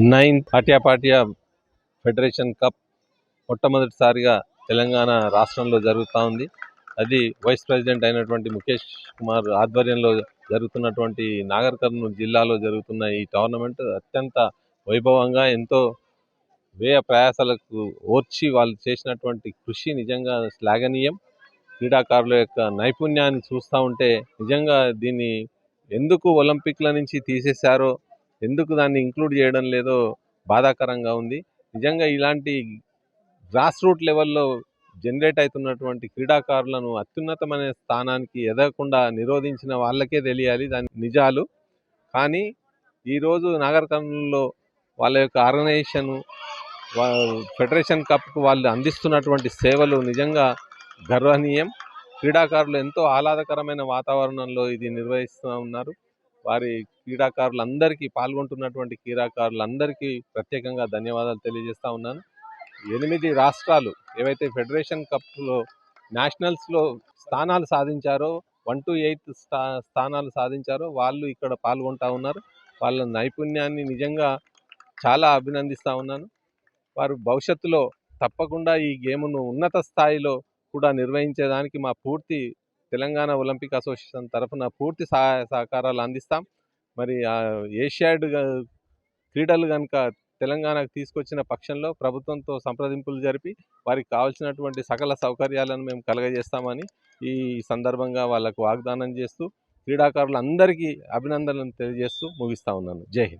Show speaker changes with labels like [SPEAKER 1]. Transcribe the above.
[SPEAKER 1] 9th ఆట్యాపాట్యా federation cup మొట్టమొదటిసారిగా తెలంగాణ రాష్ట్రంలో జరుగుతూ ఉంది. అది వైస్ ప్రెసిడెంట్ అయినటువంటి ముఖేష్ కుమార్ ఆధ్వర్యంలో జరుగుతున్నటువంటి నాగర్ కర్నూలు జిల్లాలో జరుగుతున్న ఈ టోర్నమెంట్ అత్యంత వైభవంగా ఎంతో వ్యయ ప్రయాసాలకు ఓర్చి వాళ్ళు చేసినటువంటి కృషి నిజంగా శ్లాఘనీయం. క్రీడాకారుల యొక్క నైపుణ్యాన్ని చూస్తూ ఉంటే నిజంగా దీన్ని ఎందుకు ఒలింపిక్ల నుంచి తీసేశారో, ఎందుకు దాన్ని ఇంక్లూడ్ చేయడం లేదో బాధాకరంగా ఉంది. నిజంగా ఇలాంటి గ్రాస్ రూట్ లెవెల్లో జనరేట్ అవుతున్నటువంటి క్రీడాకారులను అత్యున్నతమైన స్థానానికి ఎదగకుండా నిరోధించిన వాళ్ళకే తెలియాలి దాని నిజాలు. కానీ ఈరోజు నాగర్ కర్నూలులో వాళ్ళ యొక్క ఆర్గనైజేషను ఫెడరేషన్ కప్కు వాళ్ళు అందిస్తున్నటువంటి సేవలు నిజంగా గర్వనీయం. క్రీడాకారులు ఎంతో ఆహ్లాదకరమైన వాతావరణంలో ఇది నిర్వహిస్తూ ఉన్నారు. వారి క్రీడాకారులందరికీ, పాల్గొంటున్నటువంటి క్రీడాకారులందరికీ ప్రత్యేకంగా ధన్యవాదాలు తెలియజేస్తూ ఉన్నాను. 8 రాష్ట్రాలు ఏవైతే ఫెడరేషన్ కప్లో నేషనల్స్లో స్థానాలు సాధించారో, 1 to 8 స్థానాలు సాధించారో వాళ్ళు ఇక్కడ పాల్గొంటూ ఉన్నారు. వాళ్ళ నైపుణ్యాన్ని నిజంగా చాలా అభినందిస్తూ ఉన్నాను. వారు భవిష్యత్తులో తప్పకుండా ఈ గేమ్ను ఉన్నత స్థాయిలో కూడా నిర్వహించేదానికి మా పూర్తి తెలంగాణ ఒలింపిక్ అసోసియేషన్ తరఫున పూర్తి సహాయ సహకారాలు అందిస్తాం. మరి ఏషియాడ్ క్రీడలు కనుక తెలంగాణకు తీసుకొచ్చిన పక్షంలో ప్రభుత్వంతో సంప్రదింపులు జరిపి వారికి కావాల్సినటువంటి సకల సౌకర్యాలను మేము కలగజేస్తామని ఈ సందర్భంగా వాళ్ళకు వాగ్దానం చేస్తూ క్రీడాకారులందరికీ అభినందనలు తెలియజేస్తూ ముగిస్తూ ఉన్నాను. జై హింద్.